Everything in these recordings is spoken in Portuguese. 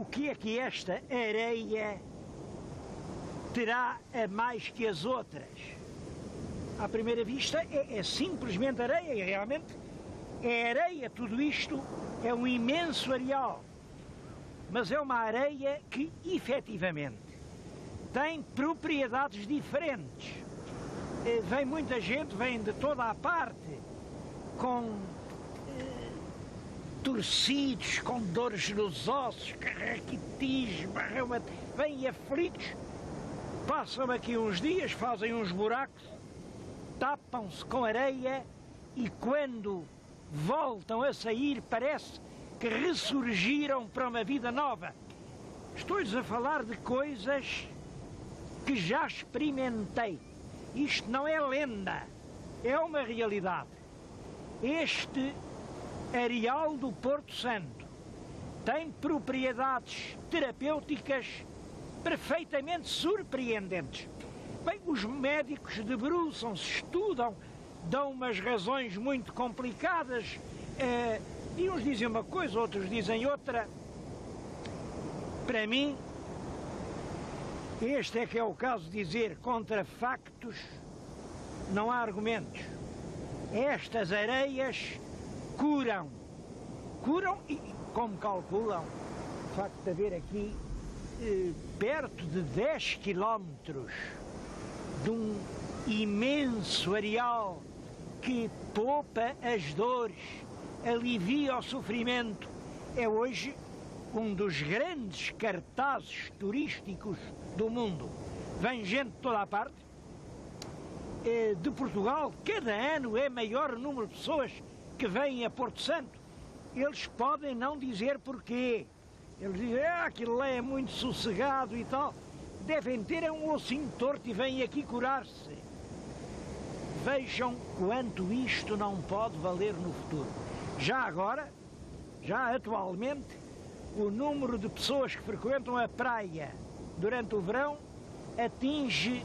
que é que esta areia terá a mais que as outras? À primeira vista é simplesmente areia, e realmente é areia, tudo isto é um imenso areal. Mas é uma areia que, efetivamente, tem propriedades diferentes. Vem muita gente, vem de toda a parte, com torcidos, com dores nos ossos, raquitismo, vêm aflitos, passam aqui uns dias, fazem uns buracos, tapam-se com areia e quando voltam a sair parece que ressurgiram para uma vida nova. Estou-lhes a falar de coisas que já experimentei. Isto não é lenda, é uma realidade. Este areal do Porto Santo tem propriedades terapêuticas perfeitamente surpreendentes. Bem, os médicos debruçam-se, estudam, dão umas razões muito complicadas, e uns dizem uma coisa, outros dizem outra. Para mim, este é que é o caso de dizer contra factos não há argumentos. Estas areias curam e, como calculam, o facto de haver aqui perto de 10 quilómetros de um imenso areal que poupa as dores, alivia o sofrimento, é hoje um dos grandes cartazes turísticos do mundo. Vem gente de toda a parte, de Portugal, cada ano é maior o número de pessoas que vêm a Porto Santo. Eles podem não dizer porquê. Eles dizem, aquilo lá é muito sossegado e tal. Devem ter um ossinho torto e vêm aqui curar-se. Vejam quanto isto não pode valer no futuro. Já agora, já atualmente, o número de pessoas que frequentam a praia durante o verão atinge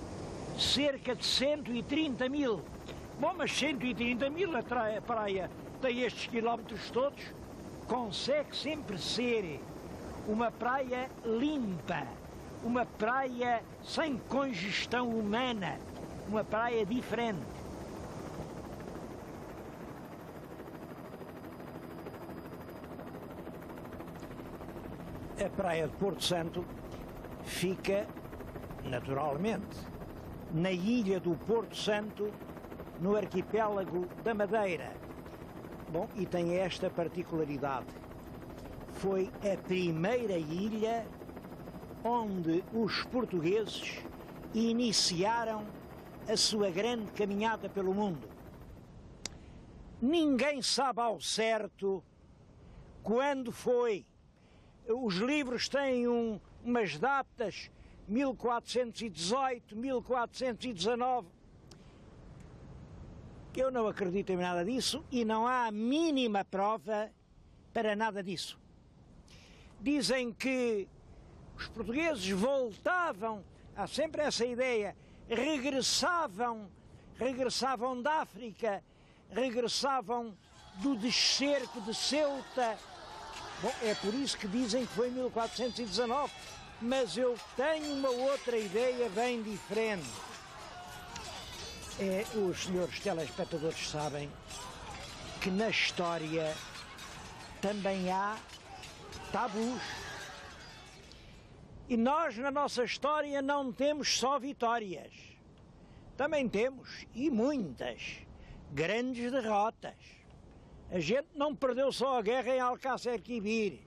cerca de 130 mil. Bom, mas 130 mil, a praia tem estes quilómetros todos, consegue sempre ser uma praia limpa, uma praia sem congestão humana, uma praia diferente. A praia de Porto Santo fica, naturalmente, na ilha do Porto Santo, no arquipélago da Madeira. Bom, e tem esta particularidade. Foi a primeira ilha onde os portugueses iniciaram a sua grande caminhada pelo mundo. Ninguém sabe ao certo quando foi. Os livros têm umas datas, 1418, 1419. Eu não acredito em nada disso e não há a mínima prova para nada disso. Dizem que os portugueses voltavam, há sempre essa ideia, regressavam da África, regressavam do descerque de Ceuta. Bom, é por isso que dizem que foi em 1419, mas eu tenho uma outra ideia bem diferente. Os senhores telespectadores sabem que na história também há tabus. E nós, na nossa história, não temos só vitórias. Também temos, e muitas, grandes derrotas. A gente não perdeu só a guerra em Alcácer Quibir.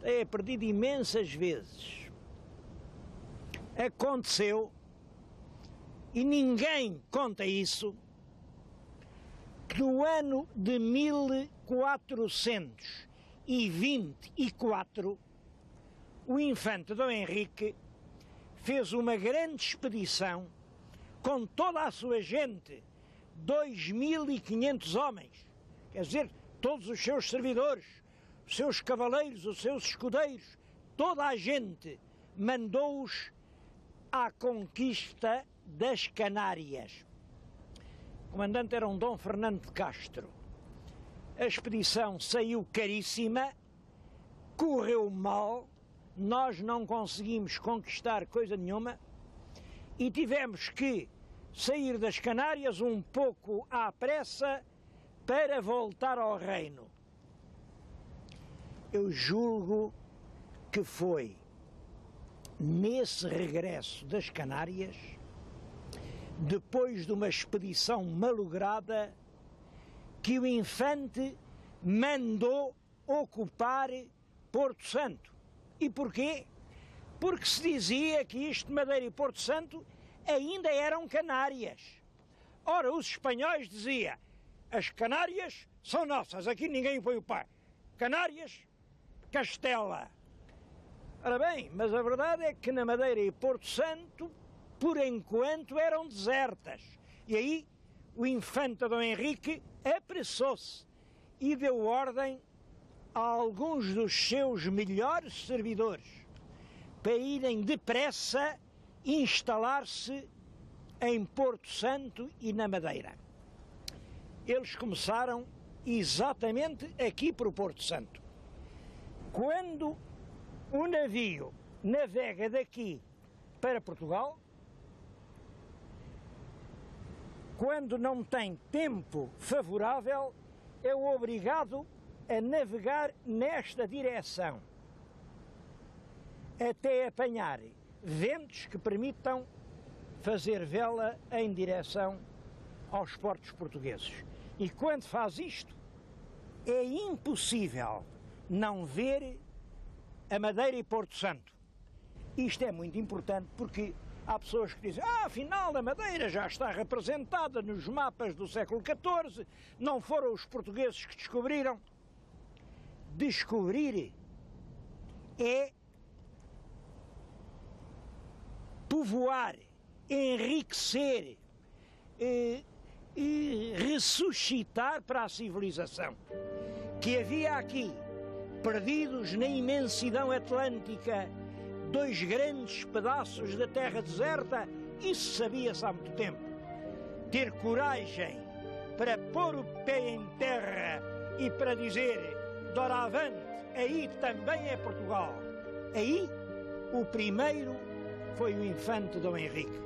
É perdido imensas vezes. Aconteceu, e ninguém conta isso, que no ano de 1424, o infante Dom Henrique fez uma grande expedição com toda a sua gente, 2.500 homens, quer dizer, todos os seus servidores, os seus cavaleiros, os seus escudeiros, toda a gente, mandou-os à conquista das Canárias. O comandante era um Dom Fernando de Castro. A expedição saiu caríssima, correu mal, nós não conseguimos conquistar coisa nenhuma e tivemos que sair das Canárias um pouco à pressa para voltar ao reino. Eu julgo que foi nesse regresso das Canárias, depois de uma expedição malograda, que o infante mandou ocupar Porto Santo. E porquê? Porque se dizia que isto de Madeira e Porto Santo ainda eram Canárias. Ora, os espanhóis diziam, as Canárias são nossas, aqui ninguém põe o pé. Canárias, Castela. Ora bem, mas a verdade é que na Madeira e Porto Santo, por enquanto, eram desertas. E aí o infante Dom Henrique apressou-se e deu ordem a alguns dos seus melhores servidores para irem depressa instalar-se em Porto Santo e na Madeira. Eles começaram exatamente aqui por Porto Santo. Quando o navio navega daqui para Portugal, quando não tem tempo favorável, é obrigado a navegar nesta direção, até apanhar ventos que permitam fazer vela em direção aos portos portugueses. E quando faz isto, é impossível não ver a Madeira e Porto Santo. Isto é muito importante porque há pessoas que dizem, afinal a Madeira já está representada nos mapas do século XIV, não foram os portugueses que descobriram. Descobrir é povoar, enriquecer e ressuscitar para a civilização. Que havia aqui, perdidos na imensidão atlântica, dois grandes pedaços da terra deserta, isso sabia-se há muito tempo. Ter coragem para pôr o pé em terra e para dizer doravante, aí também é Portugal. Aí, o primeiro foi o infante Dom Henrique.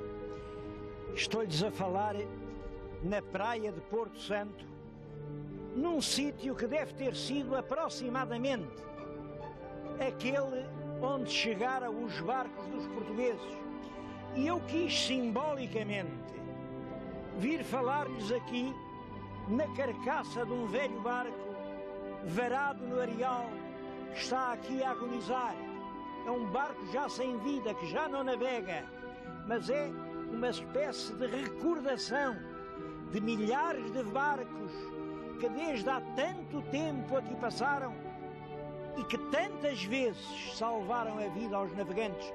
Estou-lhes a falar na praia de Porto Santo, num sítio que deve ter sido aproximadamente aquele onde chegaram os barcos dos portugueses. E eu quis simbolicamente vir falar-lhes aqui na carcaça de um velho barco varado no areal, que está aqui a agonizar. É um barco já sem vida, que já não navega, mas é uma espécie de recordação de milhares de barcos que desde há tanto tempo aqui passaram e que tantas vezes salvaram a vida aos navegantes,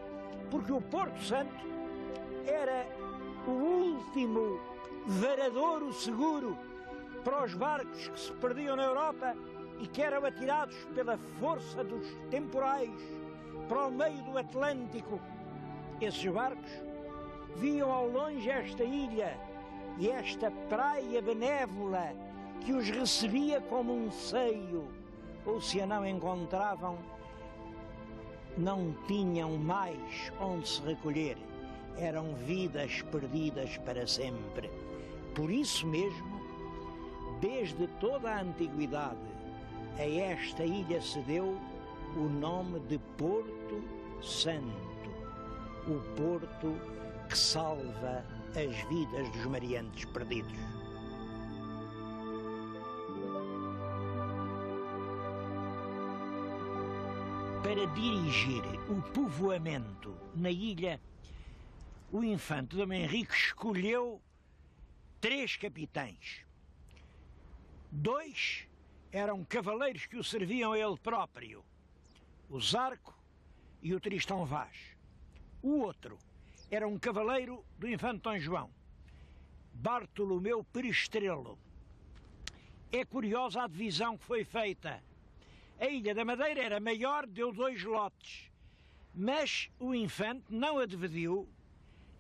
porque o Porto Santo era o último varadouro seguro para os barcos que se perdiam na Europa e que eram atirados pela força dos temporais para o meio do Atlântico. Esses barcos viam ao longe esta ilha e esta praia benévola que os recebia como um seio, ou se a não encontravam, não tinham mais onde se recolher. Eram vidas perdidas para sempre. Por isso mesmo, desde toda a antiguidade, a esta ilha se deu o nome de Porto Santo, o porto que salva as vidas dos mareantes perdidos. Para dirigir o povoamento na ilha, o infante Dom Henrique escolheu 3 capitães. 2 eram cavaleiros que o serviam a ele próprio, o Zarco e o Tristão Vaz. O outro era um cavaleiro do infante Dom João, Bartolomeu Perestrelo. É curiosa a divisão que foi feita. A Ilha da Madeira era maior, deu 2 lotes, mas o infante não a dividiu,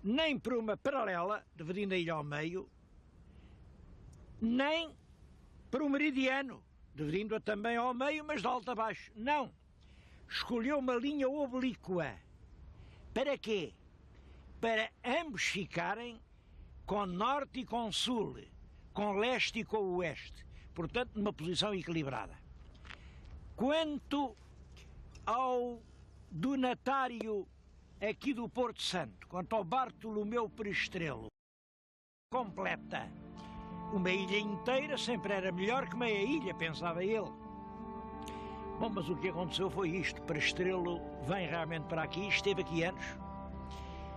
nem por uma paralela, dividindo a ilha ao meio, nem por um meridiano, dividindo-a também ao meio, mas de alto a baixo. Não. escolheu uma linha oblíqua. Para quê? Para ambos ficarem com norte e com sul, com leste e com oeste, portanto numa posição equilibrada. Quanto ao donatário aqui do Porto Santo, quanto ao Bartolomeu Perestrelo, completa uma ilha inteira, sempre era melhor que meia ilha, pensava ele. Bom, mas o que aconteceu foi isto: Perestrelo vem realmente para aqui, esteve aqui anos,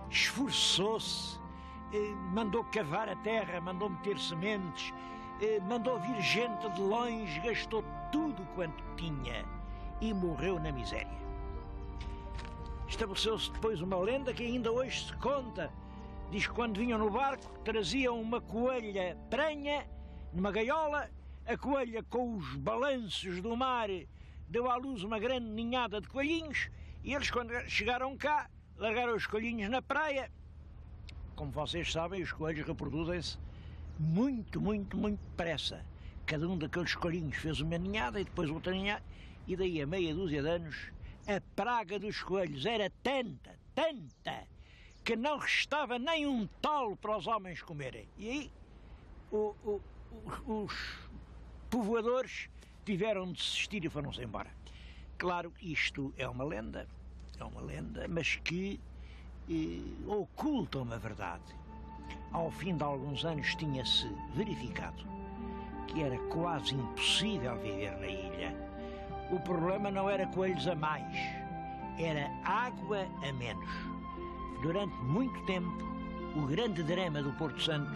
esforçou-se, mandou cavar a terra, mandou meter sementes, mandou vir gente de longe, gastou tudo quanto tinha e morreu na miséria. Estabeleceu-se depois uma lenda que ainda hoje se conta. Diz que quando vinham no barco traziam uma coelha prenha numa gaiola, a coelha com os balanços do mar deu à luz uma grande ninhada de coelhinhos e eles, quando chegaram cá, largaram os coelhinhos na praia. Como vocês sabem, os coelhos reproduzem-se muito depressa. Cada um daqueles coelhinhos fez uma ninhada e depois outra ninhada, e daí a meia dúzia de anos a praga dos coelhos era tanta, que não restava nem um talo para os homens comerem. E aí os povoadores tiveram de desistir e foram-se embora. Claro que isto é uma lenda, mas que oculta uma verdade. Ao fim de alguns anos tinha-se verificado que era quase impossível viver na ilha. O problema não era coelhos a mais, era água a menos. Durante muito tempo, o grande drama do Porto Santo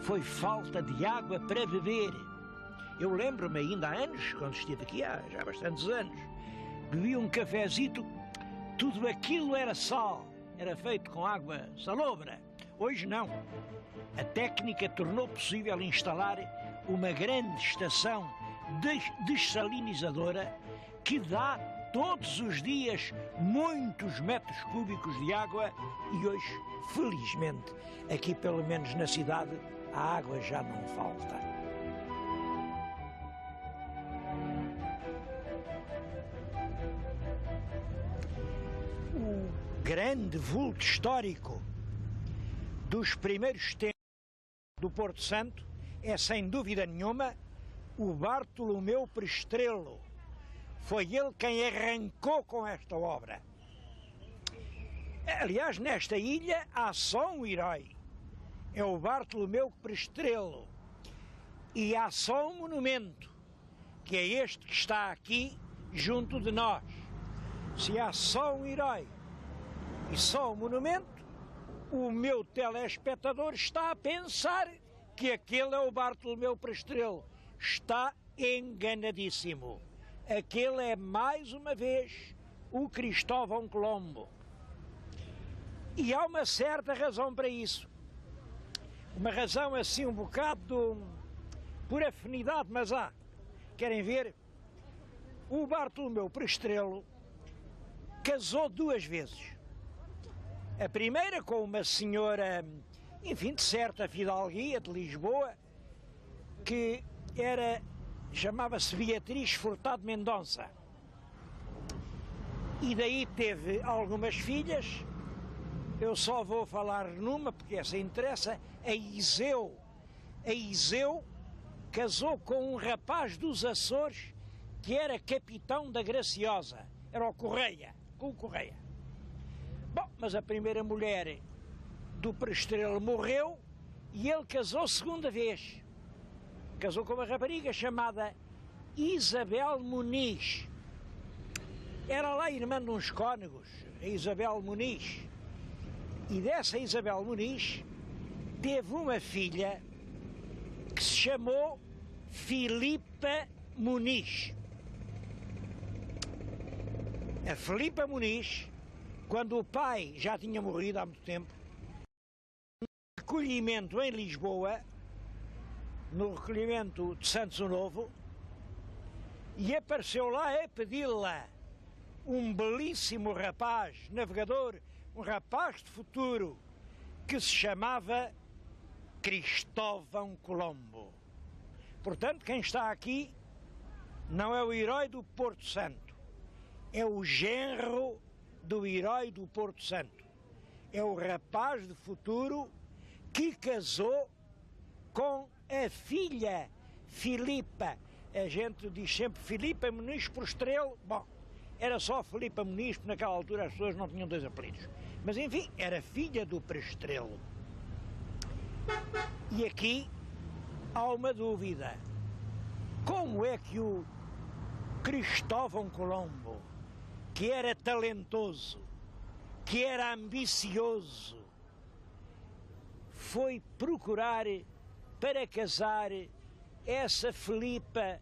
foi falta de água para beber. Eu lembro-me ainda há anos, quando estive aqui há já bastantes anos, bebi um cafezito, tudo aquilo era sal, era feito com água salobra. Hoje não. A técnica tornou possível instalar uma grande estação dessalinizadora que dá todos os dias muitos metros cúbicos de água e hoje, felizmente, aqui pelo menos na cidade, a água já não falta. O grande vulto histórico dos primeiros tempos do Porto Santo é, sem dúvida nenhuma, o Bartolomeu Perestrelo. Foi ele quem arrancou com esta obra. Aliás, nesta ilha há só um herói. É o Bartolomeu Perestrelo. E há só um monumento, que é este que está aqui junto de nós. Se há só um herói e só um monumento, o meu telespectador está a pensar que aquele é o Bartolomeu Perestrelo. Está enganadíssimo. Aquele é, mais uma vez, o Cristóvão Colombo. E há uma certa razão para isso. Uma razão assim um bocado por afinidade, mas há. Querem ver? O Bartolomeu Perestrelo casou duas vezes. A primeira com uma senhora, enfim, de certa fidalguia de Lisboa, que chamava-se Beatriz Furtado Mendonça. E daí teve algumas filhas. Eu só vou falar numa, porque essa interessa, a Iseu. A Iseu casou com um rapaz dos Açores que era capitão da Graciosa. Era o Correia, com o Correia. Bom, mas a primeira mulher do Perestrelo morreu e ele casou segunda vez. Casou com uma rapariga chamada Isabel Muniz. Era lá irmã de uns cônegos, a Isabel Muniz. E dessa Isabel Muniz teve uma filha que se chamou Filipa Muniz. A Filipa Muniz, quando o pai já tinha morrido há muito tempo, no recolhimento em Lisboa, no recolhimento de Santos Novo, e apareceu lá a pedi-la um belíssimo rapaz, navegador, um rapaz de futuro, que se chamava Cristóvão Colombo. Portanto, quem está aqui não é o herói do Porto Santo, é o genro do herói do Porto Santo. É o rapaz de futuro que casou com a filha Filipa. A gente diz sempre Filipa Muniz por Estrelo. Bom, era só Filipa Muniz, porque naquela altura as pessoas não tinham dois apelidos. Mas enfim, era filha do Prestrelo. E aqui há uma dúvida. Como é que o Cristóvão Colombo, que era talentoso, que era ambicioso, foi procurar para casar essa Filipa,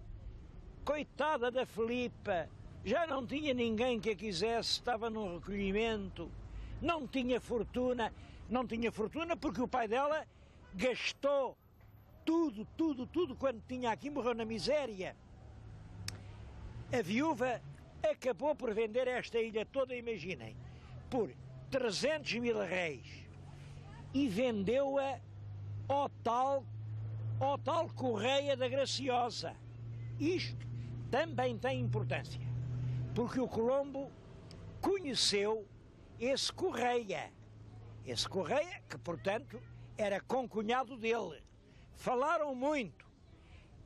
coitada da Filipa, já não tinha ninguém que a quisesse, estava num recolhimento, não tinha fortuna porque o pai dela gastou tudo quando tinha aqui, morreu na miséria. A viúva acabou por vender esta ilha toda, imaginem, por 300 mil réis e vendeu-a ao tal Correia da Graciosa. Isto também tem importância, porque o Colombo conheceu esse Correia que, portanto, era concunhado dele. Falaram muito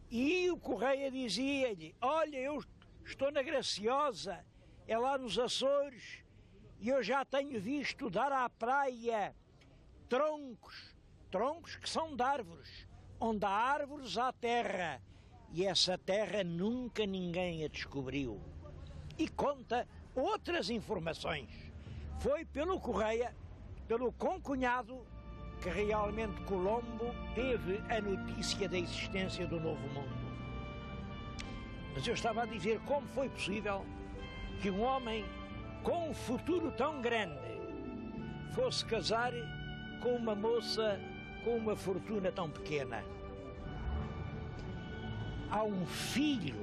e o Correia dizia-lhe: olha, eu estou na Graciosa, é lá nos Açores, e eu já tenho visto dar à praia troncos que são de árvores. Onde há árvores há terra, e essa terra nunca ninguém a descobriu. E conta outras informações. Foi pelo Correia, pelo concunhado, que realmente Colombo teve a notícia da existência do Novo Mundo. Mas eu estava a dizer como foi possível que um homem com um futuro tão grande fosse casar com uma moça com uma fortuna tão pequena. Há um filho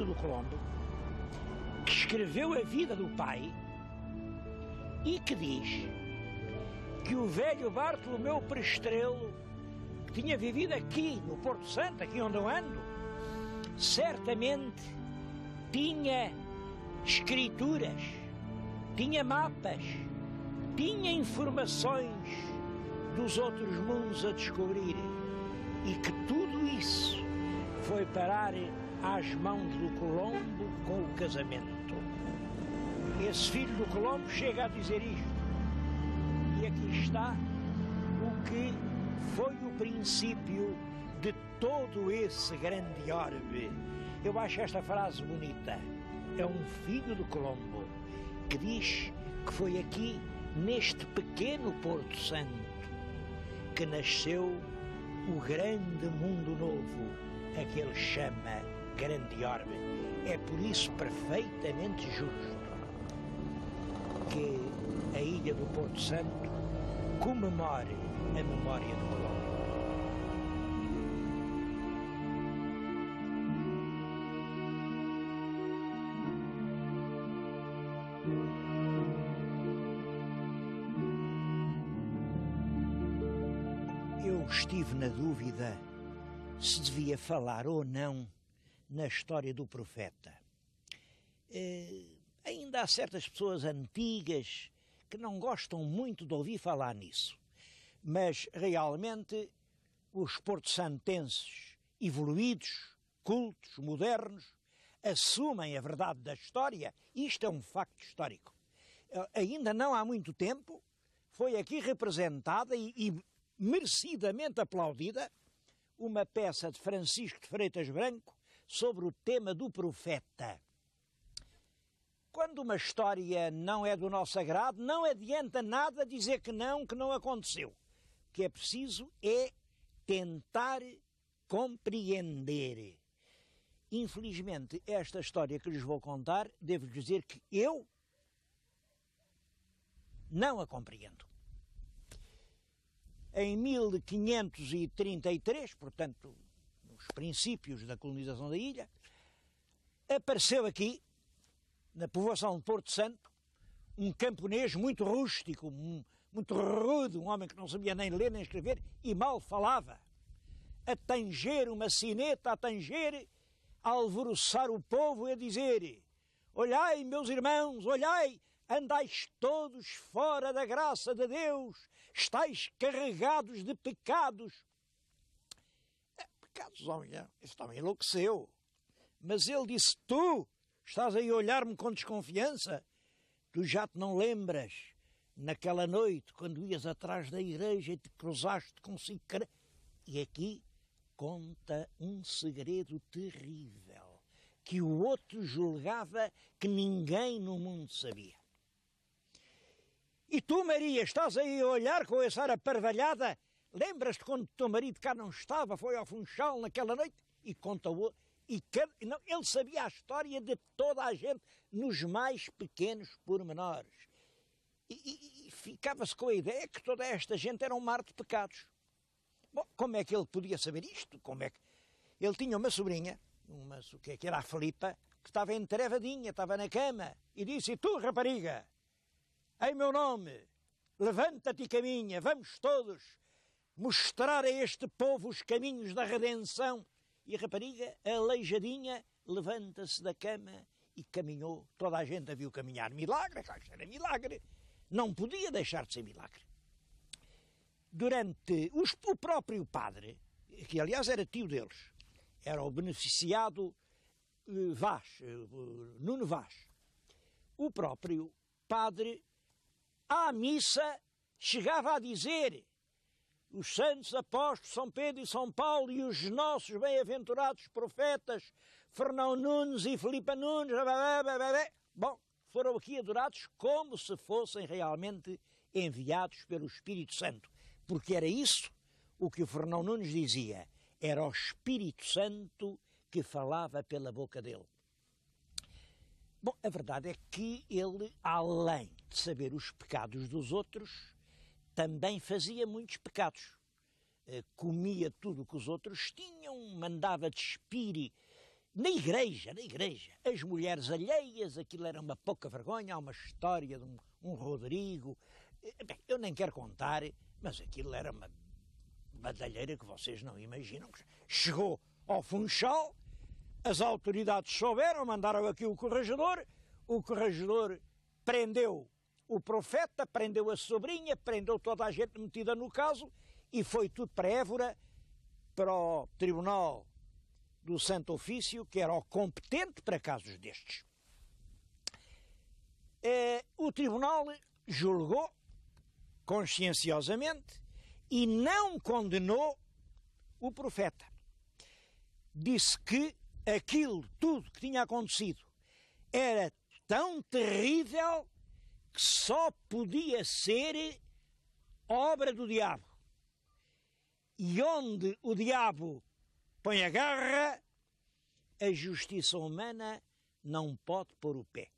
do Colombo, que escreveu a vida do pai e que diz que o velho Bartolomeu Prestrelo, que tinha vivido aqui no Porto Santo, aqui onde eu ando, certamente tinha escrituras, tinha mapas, tinha informações dos outros mundos a descobrir, e que tudo isso foi parar às mãos do Colombo com o casamento. Esse filho do Colombo chega a dizer isto, e aqui está o que foi o princípio de todo esse grande orbe. Eu acho esta frase bonita. É um filho do Colombo que diz que foi aqui, neste pequeno Porto Santo, que nasceu o grande mundo novo, a que ele chama grande orbe. É por isso perfeitamente justo que a ilha do Porto Santo comemore a memória do Colombo. Eu estive na dúvida se devia falar ou não na história do profeta. Ainda há certas pessoas antigas que não gostam muito de ouvir falar nisso, mas realmente os porto-santenses evoluídos, cultos, modernos, assumem a verdade da história. Isto é um facto histórico. Ainda não há muito tempo foi aqui representada e merecidamente aplaudida uma peça de Francisco de Freitas Branco sobre o tema do profeta. Quando uma história não é do nosso agrado, não adianta nada dizer que não aconteceu. O que é preciso é tentar compreender. Infelizmente, esta história que lhes vou contar, devo dizer que eu não a compreendo. Em 1533, portanto, nos princípios da colonização da ilha, apareceu aqui, na povoação de Porto Santo, um camponês muito rústico, muito rude, um homem que não sabia nem ler nem escrever e mal falava, a tanger uma sineta, a alvoroçar o povo e a dizer: olhai, meus irmãos, olhai, andais todos fora da graça de Deus, estáis carregados de pecados. Pecados, homem, esse homem enlouqueceu. Mas ele disse, tu estás aí a olhar-me com desconfiança? Tu já te não lembras, naquela noite, quando ias atrás da igreja e te cruzaste com Sicra? E aqui conta um segredo terrível, que o outro julgava que ninguém no mundo sabia. E tu, Maria, estás aí a olhar com essa ar parvalhada? Lembras-te quando teu marido cá não estava, foi ao Funchal naquela noite? E conta o outro. Não, ele sabia a história de toda a gente, nos mais pequenos pormenores. E ficava-se com a ideia que toda esta gente era um mar de pecados. Bom, como é que ele podia saber isto? Ele tinha uma sobrinha, que era a Filipa, que estava entrevadinha, estava na cama, e disse, e tu, rapariga, em meu nome, levanta-te e caminha, vamos todos mostrar a este povo os caminhos da redenção. E a rapariga, aleijadinha, levanta-se da cama e caminhou. Toda a gente a viu caminhar. Milagre, era milagre. Não podia deixar de ser milagre. O próprio padre, que aliás era tio deles, era o beneficiado Nuno Vaz. O próprio padre, à missa, chegava a dizer: os santos apóstolos São Pedro e São Paulo e os nossos bem-aventurados profetas Fernão Nunes e Filipa Nunes, bom, foram aqui adorados como se fossem realmente enviados pelo Espírito Santo, porque era isso o que o Fernão Nunes dizia, era o Espírito Santo que falava pela boca dele. Bom, a verdade é que ele, além de saber os pecados dos outros, também fazia muitos pecados. Comia tudo o que os outros tinham, mandava despir na igreja, as mulheres alheias, aquilo era uma pouca vergonha, há uma história de um Rodrigo, bem, eu nem quero contar, mas aquilo era uma badalheira que vocês não imaginam. Chegou ao Funchal, as autoridades souberam, mandaram aqui o corregedor prendeu o profeta, prendeu a sobrinha, prendeu toda a gente metida no caso e foi tudo para Évora, para o Tribunal do Santo Ofício, que era o competente para casos destes. O tribunal julgou conscienciosamente e não condenou o profeta. Disse que aquilo tudo que tinha acontecido era tão terrível que só podia ser obra do diabo. E onde o diabo põe a garra, a justiça humana não pode pôr o pé.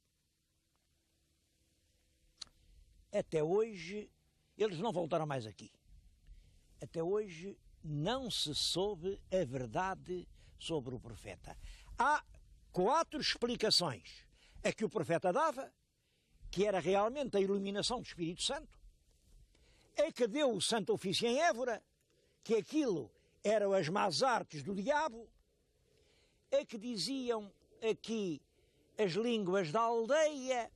Até hoje, eles não voltaram mais aqui. Até hoje não se soube a verdade sobre o profeta. Há 4 explicações a que o profeta dava, que era realmente a iluminação do Espírito Santo, é que deu o Santo Ofício em Évora, que aquilo eram as más artes do diabo, é que diziam aqui as línguas da aldeia,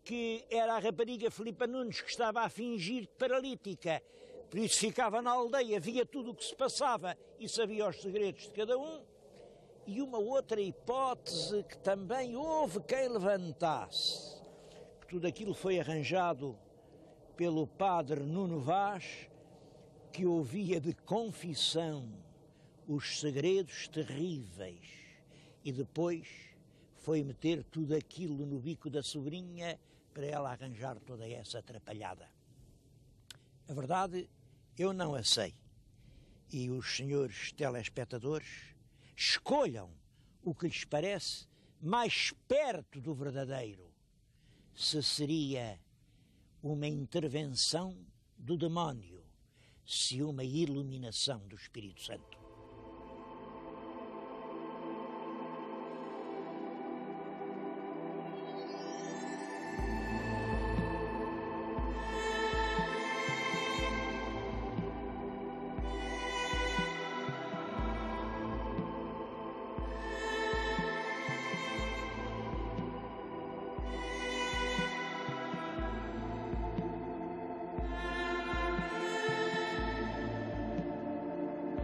que era a rapariga Filipa Nunes que estava a fingir paralítica, por isso ficava na aldeia, via tudo o que se passava e sabia os segredos de cada um. E uma outra hipótese que também houve quem levantasse, que tudo aquilo foi arranjado pelo padre Nuno Vaz, que ouvia de confissão os segredos terríveis e depois foi meter tudo aquilo no bico da sobrinha para ela arranjar toda essa atrapalhada. A verdade, eu não a sei. E os senhores telespectadores escolham o que lhes parece mais perto do verdadeiro. Se seria uma intervenção do demónio, se uma iluminação do Espírito Santo.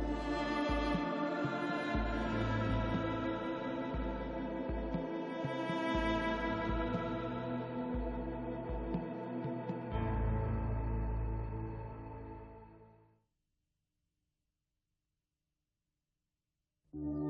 Thank you.